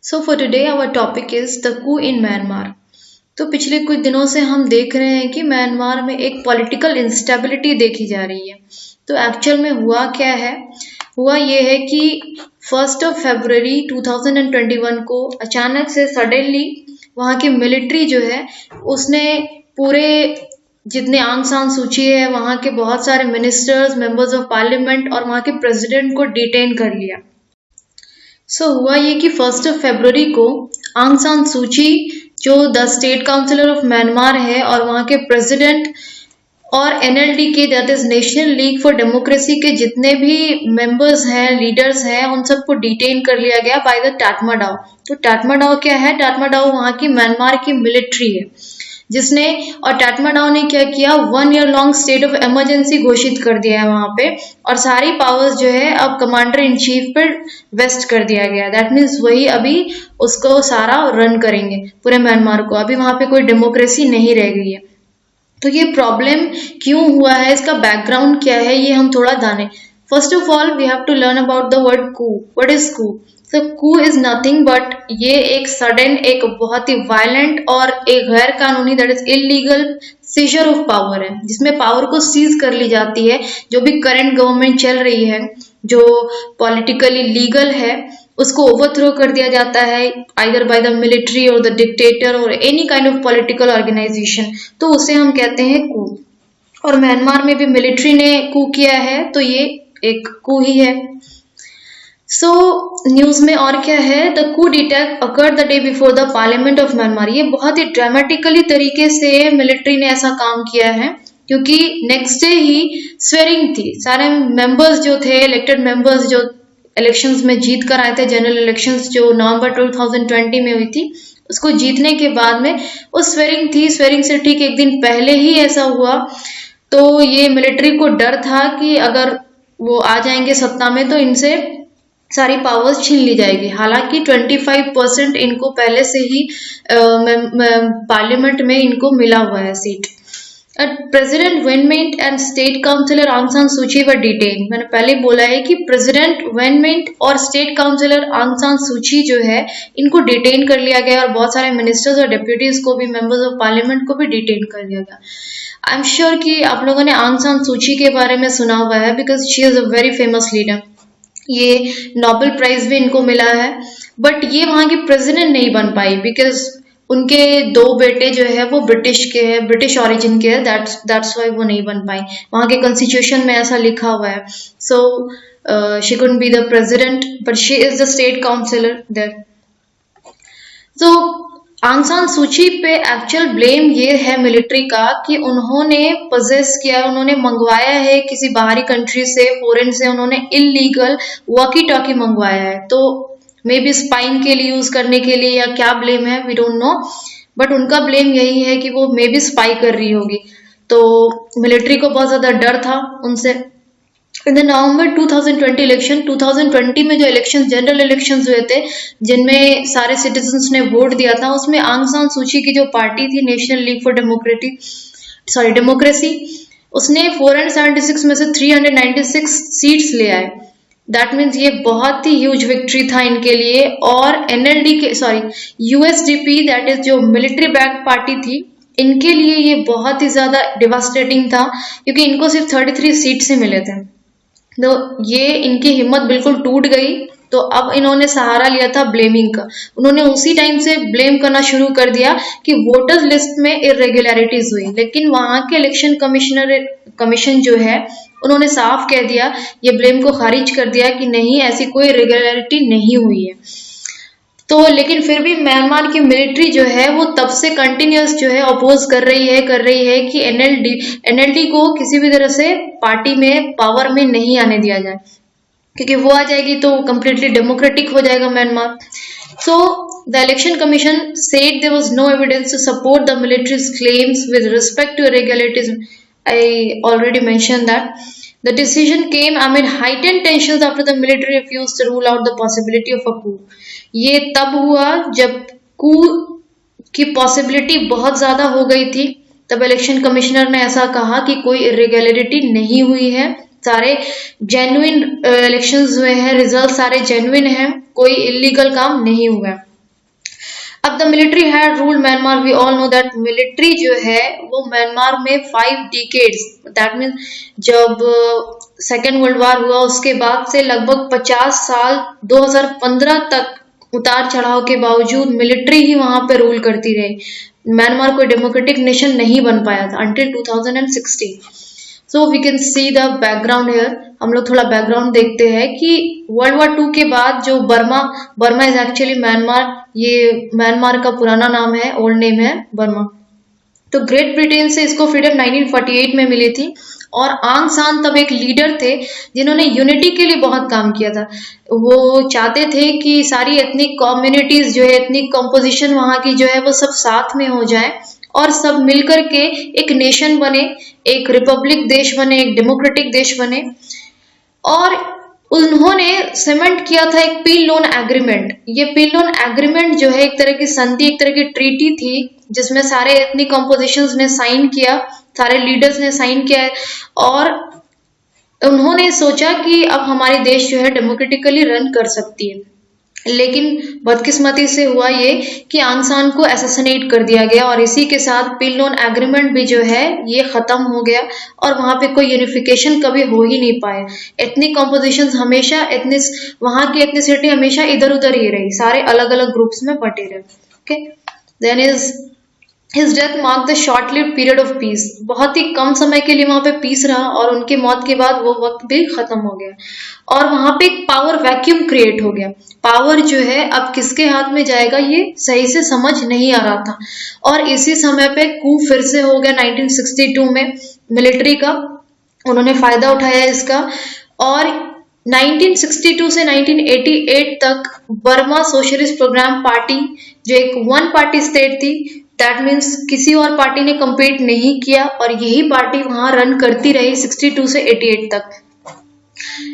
So for today our topic is the coup in Myanmar. तो पिछले कुछ दिनों से हम देख रहे हैं कि म्यांमार में एक पॉलिटिकल इंस्टेबिलिटी देखी जा रही है। तो एक्चुअल में हुआ क्या है? हुआ ये है कि 1 फरवरी 2021 को अचानक से सडनली वहाँ की मिलिट्री जो है उसने पूरे जितने आंग सान सूची है वहाँ के बहुत सारे मिनिस्टर्स, मेंबर्स ऑफ पार्लियामेंट और वहाँ के प्रेसिडेंट को डिटेन कर लिया। हुआ ये कि 1 फरवरी को आंग सान सूची जो the state counsellor of Myanmar है और वहाँ के प्रेसिडेंट और एनएलडी के that is national league for democracy के जितने भी मेंबर्स हैं, लीडर्स हैं, उन सबको डिटेन कर लिया गया बाय द टाटमाडाओ। तो टाटमाडाओ क्या है? टाटमाडाओ वहाँ की म्यांमार की मिलिट्री है जिसने और टाटमाडाओ ने क्या किया, 1 year long state of emergency घोषित कर दिया है वहां पे और सारी पावर्स जो है अब कमांडर इन चीफ पर वेस्ट कर दिया गया। दैट मीन्स वही अभी उसको सारा रन करेंगे पूरे म्यांमार को। अभी वहां पे कोई डेमोक्रेसी नहीं रह गई है। तो ये प्रॉब्लम क्यों हुआ है, इसका बैकग्राउंड क्या है, ये हम थोड़ा जाने। First of all we have to learn about the word coup. What is coup? तो कू इज नथिंग बट ये एक सडन, एक बहुत ही वायलेंट और एक गैर कानूनी that is illegal scissor of power है जिसमें पावर को सीज कर ली जाती है। जो भी करंट गवर्नमेंट चल रही है, जो पॉलिटिकली लीगल है, उसको ओवरथ्रो कर दिया जाता है either by the military or the dictator or any kind of political organisation. तो उसे हम कहते हैं कू। और म्यांमार में भी मिलिट्री ने कू किया है तो ये एक कू ही है। न्यूज में और क्या है? द कू डिटेक्ट occurred the day before the parliament of Myanmar. ये बहुत ही ड्रामेटिकली तरीके से मिलिट्री ने ऐसा काम किया है क्योंकि नेक्स्ट डे ही स्वेरिंग थी। सारे मेंबर्स जो थे, इलेक्टेड मेंबर्स जो इलेक्शंस में जीत कर आए थे, जनरल इलेक्शंस जो नवंबर 2020 में हुई थी, उसको जीतने के बाद में वो स्वेरिंग थी। स्वेरिंग से ठीक एक दिन पहले ही ऐसा हुआ। तो ये मिलिट्री को डर था कि अगर वो आ जाएंगे सत्ता में तो इनसे सारी पावर्स छीन ली जाएगी। हालांकि 25% इनको पहले से ही पार्लियामेंट में इनको मिला हुआ है seat. President Win Myint and state counsellor Aung San सूची वर डिटेन। मैंने पहले बोला है कि प्रेसिडेंट विन मिंट और state counsellor Aung San Suu Kyi जो है इनको डिटेन कर लिया गया और बहुत सारे मिनिस्टर्स और डेप्यूटीज को भी, मेंबर्स ऑफ पार्लियामेंट को भी डिटेन कर लिया गया। आई एम श्योर कि आप लोगों ने आंग सान सूची के बारे में सुना हुआ है because she is a very famous leader. ये नोबेल प्राइज भी इनको मिला है बट ये वहां की प्रेसिडेंट नहीं बन पाई बिकॉज उनके 2 बेटे जो है वो ब्रिटिश के हैं, ब्रिटिश ओरिजिन के हैं। दैट्स व्हाई वो नहीं बन पाई। वहां के कॉन्स्टिट्यूशन में ऐसा लिखा हुआ है। She couldn't be the president but she is the state counsellor there. Aung San सूची पे एक्चुअल ब्लेम ये है मिलिट्री का कि उन्होंने पोजेस किया, उन्होंने मंगवाया है किसी बाहरी कंट्री से, फॉरेन से, उन्होंने इलीगल वॉकी टॉकी मंगवाया है। तो मे बी स्पाइंग के लिए यूज करने के लिए या क्या ब्लेम है वी डोंट नो बट उनका ब्लेम यही है कि वो मे बी स्पाई कर रही होगी। तो मिलिट्री को बहुत ज्यादा डर था उनसे। इन द नवंबर 2020 इलेक्शन, 2020 में जो इलेक्शन, जनरल इलेक्शंस हुए थे जिनमें सारे सिटीजन्स ने वोट दिया था, उसमें आंग सान सूची की जो पार्टी थी नेशनल लीग फॉर डेमोक्रेसी, उसने 476 में से 396 सीट्स ले आए। दैट मीन्स ये बहुत ही ह्यूज विक्ट्री था इनके लिए। और एनएलडी के यूएसडीपी दैट इज जो मिलिट्री बैक पार्टी थी, इनके लिए ये बहुत ही ज्यादा डिवास्टेटिंग था क्योंकि इनको सिर्फ 33 सीट से मिले थे। तो ये इनकी हिम्मत बिल्कुल टूट गई। तो अब इन्होंने सहारा लिया था ब्लेमिंग का। उन्होंने उसी टाइम से ब्लेम करना शुरू कर दिया कि वोटर्स लिस्ट में इरेगुलरिटीज हुई, लेकिन वहां के इलेक्शन कमीशन जो है उन्होंने साफ कह दिया, ये ब्लेम को खारिज कर दिया कि नहीं, ऐसी कोई इरेगुलरिटी नहीं हुई है। तो लेकिन फिर भी म्यांमार की मिलिट्री जो है वो तब से कंटिन्यूअस जो है अपोज कर रही है कि एनएलडी को किसी भी तरह से पार्टी में, पावर में नहीं आने दिया जाए क्योंकि वो आ जाएगी तो कंप्लीटली डेमोक्रेटिक हो जाएगा Myanmar. The election commission said there was no evidence to support the military's claims with respect to irregularities. I already mention that the decision came amid heightened tensions after the military refused to rule out the possibility of a coup. ये तब हुआ जब कू की possibility बहुत ज्यादा हो गई थी। तब इलेक्शन कमिश्नर ने ऐसा कहा कि कोई इरेगुलरिटी नहीं हुई है, सारे जेन्युइन इलेक्शंस हुए हैं, रिजल्ट सारे जेन्युइन हैं, कोई इलीगल काम नहीं हुआ है। अब the military had rule Myanmar, we all know that military जो है वो म्यांमार में 5 डिकेड्स, दैट मीन जब सेकेंड वर्ल्ड वॉर हुआ उसके बाद से लगभग 50 साल 2015 तक उतार चढ़ाव के बावजूद मिलिट्री ही वहां पे रूल करती रही। म्यांमार कोई डेमोक्रेटिक नेशन नहीं बन पाया था until 2016। So we can see the background here. हम लोग थोड़ा बैकग्राउंड देखते हैं कि वर्ल्ड वॉर 2 के बाद जो बर्मा इज एक्चुअली म्यांमार, ये म्यांमार का पुराना नाम है, ओल्ड नेम है बर्मा। तो ग्रेट ब्रिटेन से इसको फ्रीडम 1948 में मिली थी और आंग सान तब एक लीडर थे जिन्होंने यूनिटी के लिए बहुत काम किया था। वो चाहते थे कि सारी एथनिक कम्युनिटीज जो है, एथनिक कंपोजिशन वहां की जो है वो सब साथ में हो जाए और सब मिलकर के एक नेशन बने, एक रिपब्लिक देश बने, एक डेमोक्रेटिक देश बने। और उन्होंने सीमेंट किया था एक पील लोन एग्रीमेंट। ये पील लोन एग्रीमेंट जो है एक तरह की संधि, एक तरह की ट्रीटी थी जिसमें सारे एथनिक कॉम्पोजिशंस ने साइन किया, सारे लीडर्स ने साइन किया है और उन्होंने सोचा कि अब हमारे देश जो है डेमोक्रेटिकली रन कर सकती है। लेकिन बदकिस्मती से हुआ ये कि आंग सान को असैसिनेट कर दिया गया और इसी के साथ पील लोन एग्रीमेंट भी जो है ये खत्म हो गया और वहां पे कोई यूनिफिकेशन कभी हो ही नहीं पाए। एथनिक कॉम्पोजिशन हमेशा वहां की एथनिसिटी हमेशा इधर उधर ही रही, सारे अलग अलग ग्रुप्स में बटे रहे। Okay, then is his death mark the short lived period of peace. बहुत ही कम समय के लिए वहां पे पीस रहा और उनकी मौत के बाद वो वक्त भी खत्म हो गया और वहां पे एक पावर वैक्यूम क्रिएट हो गया। पावर जो है अब किसके हाथ में जाएगा ये सही से समझ नहीं आ रहा था और इसी समय पे कू फिर से हो गया 1962 में मिलिट्री का। उन्होंने फायदा उठाया इसका और 1962 से 1988 तक बर्मा सोशलिस्ट प्रोग्राम पार्टी जो एक वन पार्टी स्टेट थी, दैट मीन्स किसी और पार्टी ने कम्पीट नहीं किया और यही पार्टी वहां रन करती रही 62 से 88 तक।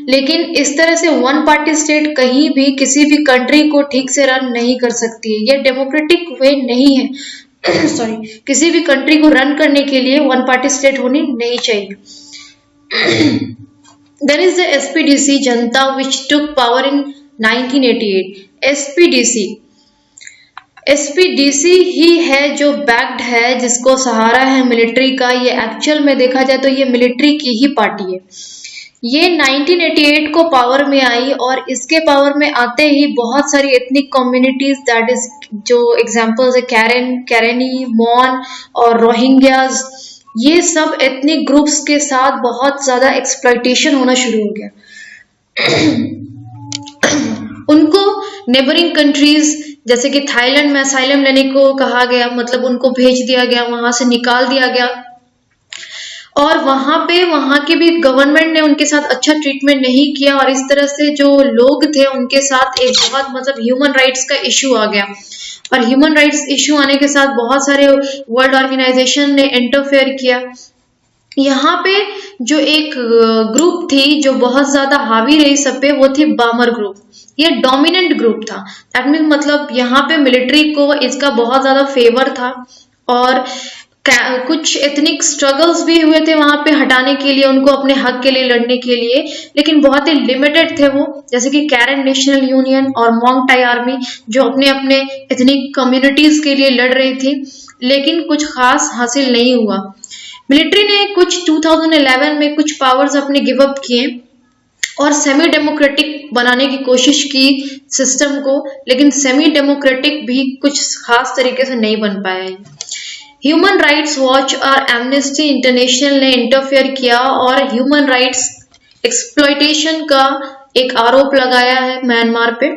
लेकिन इस तरह से वन पार्टी स्टेट कहीं भी किसी भी कंट्री को ठीक से रन नहीं कर सकती है, यह डेमोक्रेटिक वे नहीं है। सॉरी, किसी भी कंट्री को रन करने के लिए वन पार्टी स्टेट होनी नहीं चाहिए। There is the SPDC Janata which took power in 1988। SPDC ही है जो बैक्ड है, जिसको सहारा है मिलिट्री का। ये एक्चुअल में देखा जाए तो ये मिलिट्री की ही पार्टी है। ये 1988 को पावर में आई और इसके पावर में आते ही बहुत सारी एथनिक कम्युनिटीज, दैट इज जो एग्जांपल्स है कैरेनी, मॉन और रोहिंग्याज, ये सब एथनिक ग्रुप्स के साथ बहुत ज्यादा एक्सप्लॉइटेशन होना शुरू हो गया। उनको नेबरिंग कंट्रीज जैसे कि थाईलैंड में असाइलम लेने को कहा गया, मतलब उनको भेज दिया गया, वहां से निकाल दिया गया और वहां के भी गवर्नमेंट ने उनके साथ अच्छा ट्रीटमेंट नहीं किया और इस तरह से जो लोग थे उनके साथ एक बहुत मतलब ह्यूमन राइट्स का इश्यू आ गया और ह्यूमन राइट्स इश्यू आने के साथ बहुत सारे वर्ल्ड ऑर्गेनाइजेशन ने इंटरफेयर किया। यहाँ पे जो एक ग्रुप थी जो बहुत ज्यादा हावी रही सब पे, वो थी बामर ग्रुप। ये डोमिनेंट ग्रुप था, दैट मीन मतलब यहाँ पे मिलिट्री को इसका बहुत ज्यादा फेवर था और कुछ एथनिक स्ट्रगल्स भी हुए थे वहां पे हटाने के लिए, उनको अपने हक के लिए लड़ने के लिए, लेकिन बहुत ही लिमिटेड थे वो। जैसे कि कैरन नेशनल यूनियन और मोंग टाई आर्मी जो अपने अपने एथनिक कम्युनिटीज के लिए लड़ रही थी, लेकिन कुछ खास हासिल नहीं हुआ। मिलिट्री ने कुछ 2011 में कुछ पावर्स अपने गिव अप किए और सेमी डेमोक्रेटिक बनाने की कोशिश की सिस्टम को, लेकिन सेमी डेमोक्रेटिक भी कुछ खास तरीके से नहीं बन पाया है। ह्यूमन राइट्स वॉच और एमनेस्टी इंटरनेशनल ने इंटरफेयर किया और ह्यूमन राइट्स एक्सप्लॉइटेशन का एक आरोप लगाया है म्यांमार पे,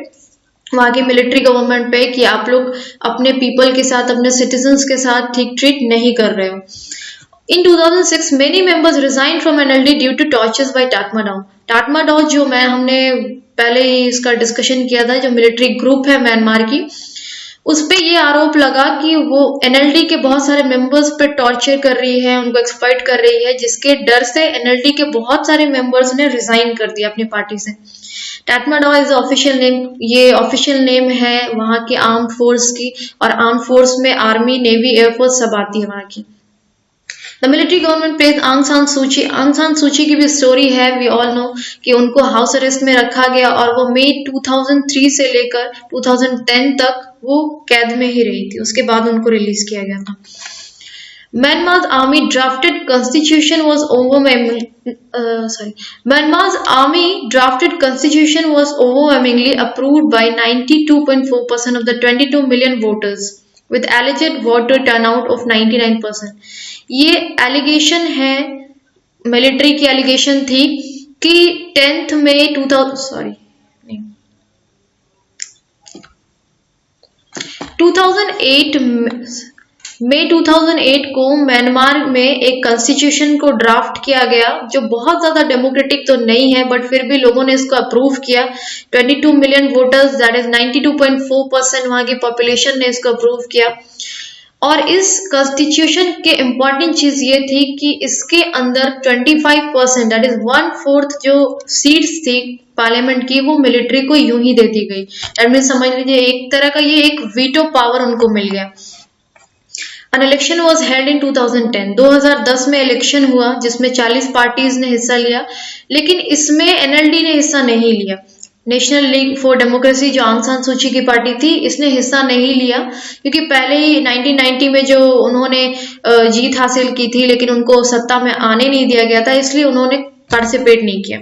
वहां की मिलिट्री गवर्नमेंट पे, कि आप लोग अपने पीपल के साथ, अपने सिटीजन्स के साथ ठीक ट्रीट नहीं कर रहे हो। In 2006, many members resigned from NLD due to tortures by Tatmadaw। टाटमाडाव जो हमने पहले ही इसका डिस्कशन किया था, जो मिलिट्री ग्रुप है म्यांमार की, उस पे ये आरोप लगा कि वो एनएलडी के बहुत सारे मेंबर्स पे टॉर्चर कर रही है, उनको एक्सप्लॉइट कर रही है, जिसके डर से एनएलडी के बहुत सारे मेंबर्स ने रिजाइन कर दिया अपनी पार्टी से। टाटमाडाव इज ऑफिशियल नेम, ये ऑफिशियल नेम है वहां की आर्म फोर्स की, और आर्म फोर्स में आर्मी, नेवी, एयरफोर्स सब आती है वहां की। द मिलिट्री गवर्नमेंट प्लेस आंग सान सूची। आंग सान सूची की भी स्टोरी है, वी ऑल नो कि उनको हाउस अरेस्ट में रखा गया और वो मई 2003 से लेकर 2010 तक वो कैद में ही रही थी, उसके बाद उनको रिलीज किया गया था। Myanmar's army drafted constitution was overwhelmingly approved by 92.4% of the 22 million voters with alleged voter turnout of 99%। ये एलिगेशन है, मिलिट्री की एलिगेशन थी कि 10th मई 2008 को म्यांमार में एक कॉन्स्टिट्यूशन को ड्राफ्ट किया गया जो बहुत ज्यादा डेमोक्रेटिक तो नहीं है, बट फिर भी लोगों ने इसको अप्रूव किया। 22 मिलियन वोटर्स, दैट इज 92.4% वहां की पॉपुलेशन ने इसको अप्रूव किया। और इस कॉन्स्टिट्यूशन के इम्पोर्टेंट चीज ये थी कि इसके अंदर 25%, दैट इज 1/4 जो सीट्स थी पार्लियामेंट की, वो मिलिट्री को यूं ही दे दी गई। दैट मीन समझ लीजिए एक तरह का ये एक वीटो पावर उनको मिल गया। An election was held in 2010। 2010 में इलेक्शन हुआ जिसमें 40 पार्टीज ने हिस्सा लिया, लेकिन इसमें एनएलडी ने हिस्सा नहीं लिया। नेशनल लीग फॉर डेमोक्रेसी जो आंग सान सूची की पार्टी थी, इसने हिस्सा नहीं लिया क्योंकि पहले ही 1990 में जो उन्होंने जीत हासिल की थी, लेकिन उनको सत्ता में आने नहीं दिया गया था, इसलिए उन्होंने पार्टिसिपेट नहीं किया।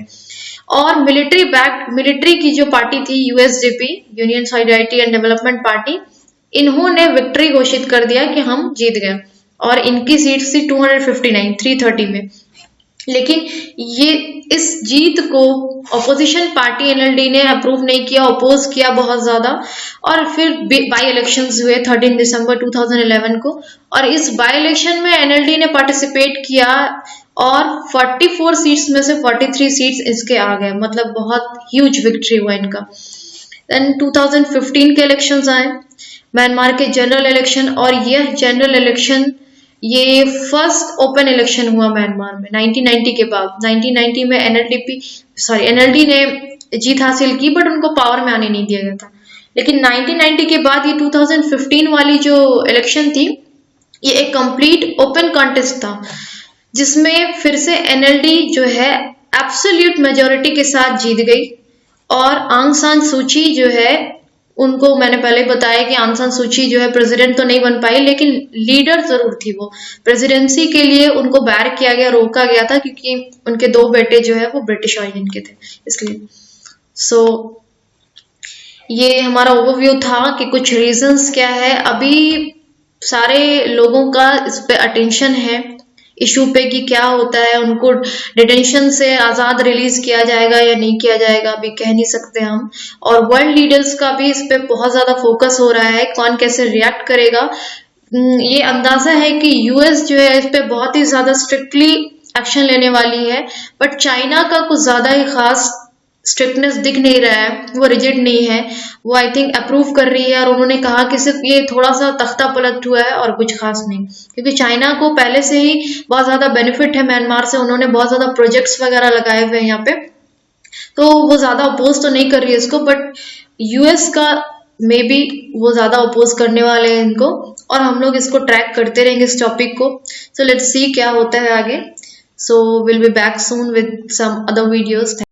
और मिलिट्री की जो पार्टी थी USDP, union solidarity and development party, इन्होंने विक्ट्री घोषित कर दिया कि हम जीत गए और इनकी सीट थी 259 330 में। लेकिन ये इस जीत को ऑपोजिशन पार्टी एनएलडी ने अप्रूव नहीं किया, अपोज किया बहुत ज्यादा। और फिर बाई इलेक्शंस हुए 13 दिसंबर 2011 को, और इस बाई इलेक्शन में एनएलडी ने पार्टिसिपेट किया और 44 सीट्स में से 43 सीट्स इसके आ गए, मतलब बहुत ह्यूज विक्ट्री हुआ इनका। देन 2015 के इलेक्शंस आए, म्यांमार के जनरल इलेक्शन, और यह जनरल इलेक्शन ये फर्स्ट ओपन इलेक्शन हुआ म्यांमार में 1990 के बाद। 1990 में एनएलडी ने जीत हासिल की, बट उनको पावर में आने नहीं दिया गया था। लेकिन 1990 के बाद ये 2015 वाली जो इलेक्शन थी, ये एक कंप्लीट ओपन कॉन्टेस्ट था जिसमें फिर से एनएलडी जो है एब्सोल्यूट मेजोरिटी के साथ जीत गई। और आंग सान सूची जो है, उनको मैंने पहले बताया कि आंग सान सूची जो है प्रेसिडेंट तो नहीं बन पाई, लेकिन लीडर जरूर थी। वो प्रेसिडेंसी के लिए उनको बैर किया गया, रोका गया था, क्योंकि उनके 2 बेटे जो है वो ब्रिटिश ऑरिजिन के थे, इसलिए। सो ये हमारा ओवरव्यू था कि कुछ रीजंस क्या है। अभी सारे लोगों का इस पे अटेंशन है इशू पे कि क्या होता है, उनको डिटेंशन से आजाद रिलीज किया जाएगा या नहीं किया जाएगा, अभी कह नहीं सकते हम। और वर्ल्ड लीडर्स का भी इस पे बहुत ज्यादा फोकस हो रहा है, कौन कैसे रिएक्ट करेगा। ये अंदाजा है कि यूएस जो है इस पे बहुत ही ज्यादा स्ट्रिक्टली एक्शन लेने वाली है, बट चाइना का कुछ ज्यादा ही खास स्ट्रिक्टनेस दिख नहीं रहा है, वो रिजिड नहीं है, वो आई थिंक अप्रूव कर रही है। और उन्होंने कहा कि सिर्फ ये थोड़ा सा तख्ता पलट हुआ है और कुछ खास नहीं, क्योंकि चाइना को पहले से ही बहुत ज्यादा बेनिफिट है म्यांमार से, उन्होंने बहुत ज्यादा प्रोजेक्ट्स वगैरह लगाए हुए हैं यहाँ पे, तो वो ज्यादा अपोज तो नहीं कर रही है इसको। बट यूएस का मे बी वो ज्यादा अपोज करने वाले हैं इनको, और हम लोग इसको ट्रैक करते रहेंगे इस टॉपिक को। सो लेट्स सी क्या होता है आगे। So will be back soon with some other videos.